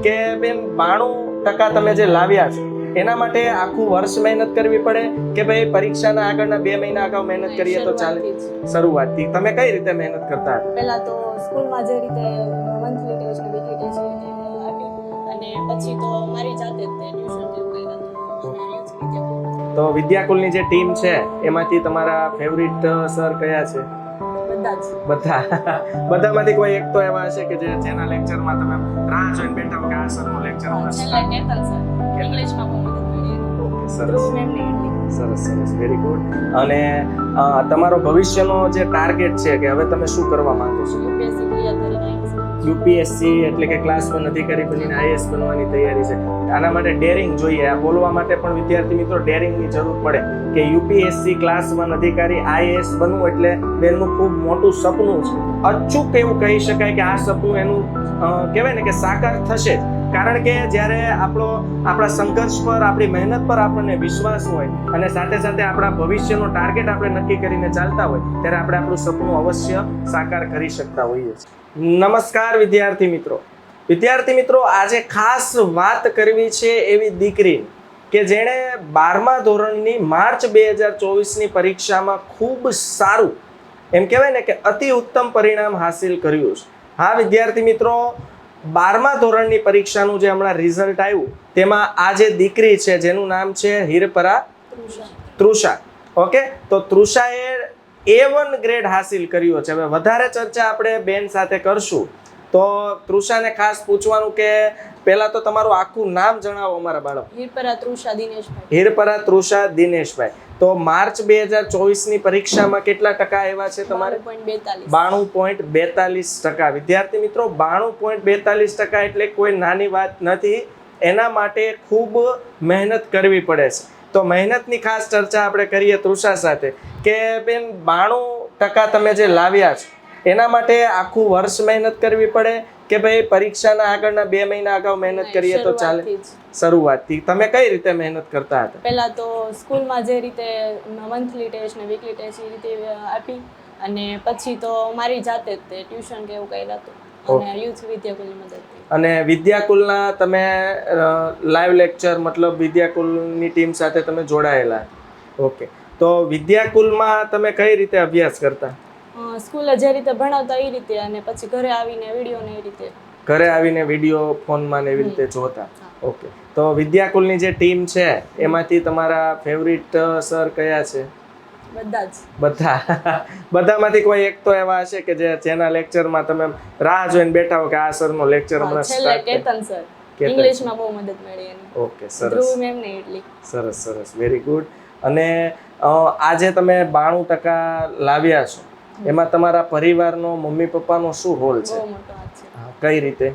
કે બેન 92% તમે જે લાવ્યા છો એના માટે આખું વર્ષ મહેનત કરવી પડે કે ભાઈ પરીક્ષાના આગળના 2 મહિના અગાઉ મહેનત કરીએ તો ચાલે? શરૂઆતથી તમે કઈ રીતે મહેનત કરતા હતા? પહેલા તો સ્કૂલમાં જે રીતે મંથલી ટેસ્ટ ને વીકલી ટેસ્ટ આપી અને પછી તો મારી જાતે જ ટ્યુશન જેવું કર્યા. તો વિદ્યાકુલની જે ટીમ છે એમાંથી તમારા ફેવરિટ સર કયા છે? બધામાંથી કોઈ એક તો એવા હશે કે જેના લેક્ચરમાં તમે રાહ જોઈને બેઠા હો કે આ સરનો લેક્ચર ઇંગ્લિશમાં બહુ મદદ મળી. ઓકે, સરસ, વેરી ગુડ. અને તમારો ભવિષ્યનો જે ટાર્ગેટ છે કે હવે તમે શું કરવા માંગો છો? યુપીએસસી ક્લિયર કરીને યુપીએસસી એટલે કે ક્લાસ 1 અધિકારી બનીને આઈએએસ બનવાની તૈયારી છે. આના માટે ડેરિંગ જોઈએ. આ બોલવા માટે પણ વિદ્યાર્થી મિત્રો ડેરિંગની જરૂર પડે કે યુપીએસસી ક્લાસ 1 અધિકારી આઈએએસ બનવું એટલે બેનનું ખૂબ મોટું સપનું છે. અચૂક એવું કહી શકાય કે આ સપનું એનું કહેવાય ને કે સાકાર થશે જ. કારણ કે જ્યારે આપણા સંઘર્ષ પર, આપણી મહેનત પર આપણને વિશ્વાસ હોય અને સાથે સાથે આપણા ભવિષ્યનો ટાર્ગેટ આપણે નક્કી કરીને ચાલતા હોય ત્યારે આપણે આપણું સપનું અવશ્ય સાકાર કરી શકતા હોઈએ છીએ. નમસ્કાર વિદ્યાર્થી મિત્રો, આજે ખાસ વાત કરવી છે એવી દીકરી કે જેણે 12મા ધોરણની માર્ચ 2024ની પરીક્ષામાં ખૂબ સારું એમ કહેવાય ને કે અતિ ઉત્તમ પરિણામ હાસિલ કર્યું છે. હા વિદ્યાર્થી મિત્રો, 12મા ધોરણની પરીક્ષાનું જે હમણાં રિઝલ્ટ આવ્યું તેમાં આ જે દીકરી છે જેનું નામ છે હિરપરા તૃષા. ઓકે, તો તૃષાએ A1 ગ્રેડ હાસિલ કર્યો છે. હવે વધારે ચર્ચા આપણે બેન સાથે કરશું તો તૃષાને ખાસ પૂછવાનું કે પહેલા તો તમારું આખું નામ જણાવો અમારા બાળક. હિરપરા તૃષા દિનેશભાઈ. તો માર્ચ 2024ની પરીક્ષામાં કેટલા ટકા આવ્યા છે તમારે? 92.42%. વિદ્યાર્થી મિત્રો, 92.42% એટલે કોઈ નાની વાત નથી. એના માટે ખૂબ મહેનત કરવી પડે છે. તો મહેનતની ખાસ ચર્ચા આપણે કરીએ તૃષા સાથે કે બેન 92% તમે જે લાવ્યા છો એના માટે આખું વર્ષ મહેનત કરવી પડે કે ભાઈ પરીક્ષાના આગળના 2 મહિના અગાઉ મહેનત કરીએ તો ચાલે? શરૂઆતથી તમે કઈ રીતે મહેનત કરતા હતા? પહેલા તો સ્કૂલમાં જે રીતે મંથલી ટેસ્ટ ને વીકલી ટેસ્ટ એ રીતે આપી અને પછી તો મારી જાતે જ ટ્યુશન કે એવું કર્યા હતું અને યુથ વિદ્યાકુલની મદદથી. અને વિદ્યાકુલના તમે લાઈવ લેક્ચર મતલબ વિદ્યાકુલની ટીમ સાથે તમે જોડાયેલા? ઓકે, તો વિદ્યાકુલમાં તમે કઈ રીતે અભ્યાસ કરતા? સ્કૂલે જે રીતે ભણાવતા એ રીતે અને પછી ઘરે આવીને વિડીયો ને એ રીતે. ઘરે આવીને વિડીયો ફોનમાં ને એવી રીતે જોતા? ઓકે, તો વિદ્યાકુલની જે ટીમ છે એમાંથી તમારા ફેવરિટ સર કયા છે? બધામાંથી કોઈ એક તો એવા હશે કે જેના લેક્ચરમાં તમે રાહ જોઈને બેઠા હો કે આ સરનો લેક્ચર હમણાં સ્ટાર્ટ થાય? કેતન સર, ઇંગ્લિશમાં બહુ મદદ મળી એની. ઓકે, સરસ, વેરી ગુડ. અને આજે તમે 92% લાવ્યા છો એમાં તમારા પરિવારનો, મમ્મી પપ્પાનો શું રોલ છે? બહુ મોટો હાથ છે. કઈ રીતે?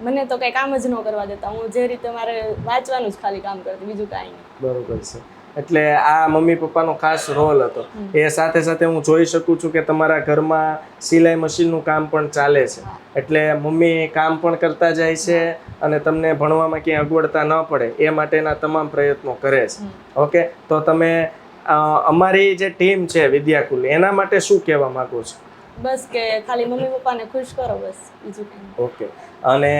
મને તો કઈ કામ જ ન કરવા દેતા. હું જે રીતે મારે વાંચવાનું જ ખાલી કામ કરતી, બીજું કાંઈ નહીં. બરોબર છે. એટલે આ મમ્મી પપ્પાનો ખાસ રોલ હતો. એ સાથે સાથે હું જોઈ શકું છું કે તમારા ઘરમાં સિલાઈ મશીનનું કામ પણ ચાલે છે. એટલે મમ્મી કામ પણ કરતા જાય છે અને તમને ભણવામાં ક્યાંય અગવડતા ન પડે એ માટેના તમામ પ્રયત્નો કરે છે. ઓકે, તો તમે અમારી જે ટીમ છે વિદ્યાકુલ એના માટે શું કહેવા માંગો છો? બસ કે ખાલી મમ્મી પપ્પાને ખુશ કરો, બસ, બીજું કંઈ. ઓકે, અને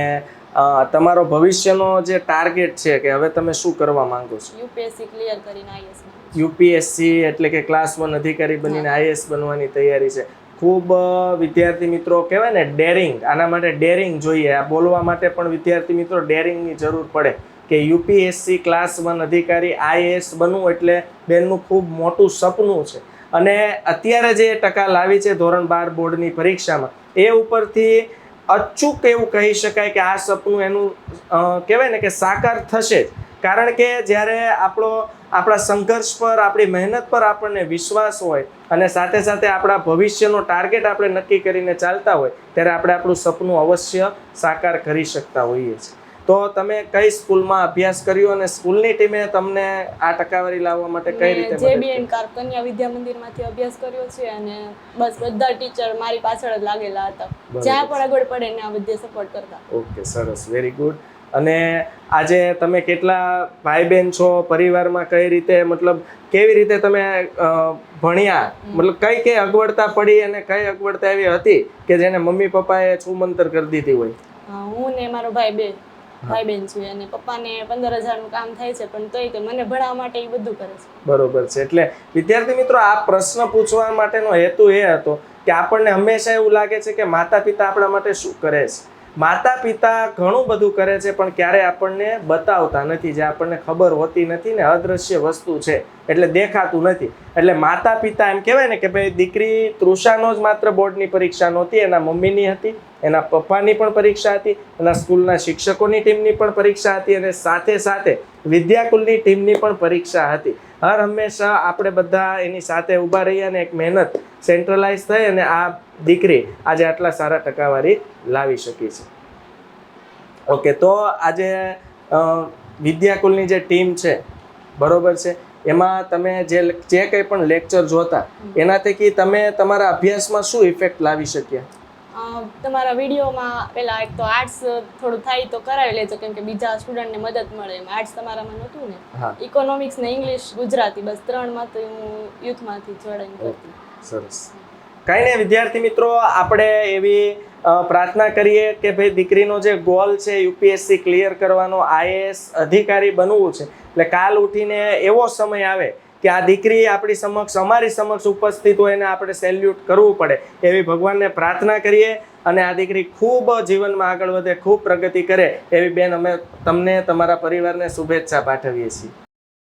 તમારો ભવિષ્યનો જે ટાર્ગેટ છે કે હવે તમે શું કરવા માંગો છો? યુપીએસસી ક્લિયર કરીને આઈએએસ. યુપીએસસી એટલે કે ક્લાસ 1 અધિકારી બનીને આઈએએસ બનવાની તૈયારી છે. ખૂબ વિદ્યાર્થી મિત્રો કહેવાય ને ડેરિંગ, આના માટે ડેરિંગ જોઈએ. આ બોલવા માટે પણ વિદ્યાર્થી મિત્રો ડેરિંગની જરૂર પડે કે યુપીએસસી ક્લાસ 1 અધિકારી આઈએએસ બનવું એટલે બેનનું ખૂબ મોટું સપનું છે. અને અત્યારે જે ટકા લાવી છે ધોરણ 12 બોર્ડની પરીક્ષામાં એ ઉપરથી અચૂક એવું કહી શકાય કે આ સપનું એનું કહેવાય ને કે સાકાર થશે જ. કારણ કે જ્યારે આપણા સંઘર્ષ પર, આપણી મહેનત પર આપણને વિશ્વાસ હોય અને સાથે સાથે આપણા ભવિષ્યનો ટાર્ગેટ આપણે નક્કી કરીને ચાલતા હોય ત્યારે આપણે આપણું સપનું અવશ્ય સાકાર કરી શકતા હોઈએ છીએ. તો તમે કઈ સ્કૂલમાં અભ્યાસ કર્યો અને સ્કૂલની ટીમે તમને આ ટકાવારી લાવવા માટે કઈ રીતે મદદ કરી? JBN કન્યા વિદ્યા મંદિરમાંથી અભ્યાસ કર્યો છે અને બસ બધા ટીચર મારી પાછળ જ લાગેલા હતા. જ્યાં પણ આગળ પડે ને આ બધે સપોર્ટ કરતા. ઓકે, સરસ, વેરી ગુડ. અને આજે તમે કેટલા ભાઈ બહેન છો? પરિવારમાં કઈ રીતે મતલબ કેવી રીતે તમે ભણ્યા? મતલબ કઈ અગવડતા પડી અને કઈ અગવડતા એવી હતી કે જેને મમ્મી પપ્પાએ છૂમંતર કરી દીધી હોય? હું ને મારો ભાઈ બેન છીએ અને પપ્પાને 15,000 નું કામ થાય છે પણ તોય તે મને ભણાવવા માટે એ બધું કરે છે. બરોબર છે. એટલે વિદ્યાર્થી મિત્રો, આ પ્રશ્ન પૂછવા માટેનો હેતુ એ હતો કે આપણને હંમેશા એવું લાગે છે કે માતા પિતા આપણા માટે શું કરે છે. માતા પિતા ઘણું બધું કરે છે પણ ક્યારે આપણને બતાવતા નથી, જે આપણને ખબર હોતી નથી ને અદ્રશ્ય વસ્તુ છે એટલે દેખાતું નથી. એટલે માતા પિતા એમ કહેવાય ને કે ભાઈ દીકરી તૃષાનો જ માત્ર બોર્ડની પરીક્ષા નહોતી, એના મમ્મીની હતી, એના પપ્પાની પણ પરીક્ષા હતી, એના સ્કૂલના શિક્ષકોની ટીમની પણ પરીક્ષા હતી અને સાથે સાથે વિદ્યાકુલની ટીમની પણ પરીક્ષા હતી. હર હંમેશા આપણે બધા એની સાથે ઊભા રહીએ અને એક મહેનત સેન્ટ્રલાઇઝ થઈ અને આ દીકરી આજે આટલા સારા ટકાવારી લાવી શકી છે. ઓકે, તો આજે વિદ્યાકુલની જે ટીમ છે, બરોબર છે, એમાં તમે જે કંઈ પણ લેક્ચર જોતા એના થકી તમે તમારા અભ્યાસમાં શું ઇફેક્ટ લાવી શક્યા? તમારા વિડીયોમાં પેલા એક તો આર્ટ્સ થોડું થાય તો કરાવી લેજો કેમ કે બીજા સ્ટુડન્ટને મદદ મળે. એમ આર્ટ્સ તમારામાં નહોતું ને. હા, ઇકોનોમિક્સ ને ઇંગ્લિશ ગુજરાતી બસ 3 તો હું યુથમાંથી જોડાઈને કરતી. સરસ. કાંઈ નહીં વિદ્યાર્થી મિત્રો, આપણે એવી પ્રાર્થના કરીએ કે ભાઈ દીકરીનો જે ગોલ છે યુપીએસસી ક્લિયર કરવાનો, આઈએએસ અધિકારી બનવું છે, એટલે કાલ ઉઠીને એવો સમય આવે કે આ દીકરી આપણી સમક્ષ, અમારી સમક્ષ ઉપસ્થિત હોય એને આપણે સેલ્યુટ કરવું પડે એવી ભગવાનને પ્રાર્થના કરીએ અને આ દીકરી ખૂબ જીવનમાં આગળ વધે, ખૂબ પ્રગતિ કરે એવી બેન અમે તમને, તમારા પરિવારને શુભેચ્છા પાઠવીએ છીએ.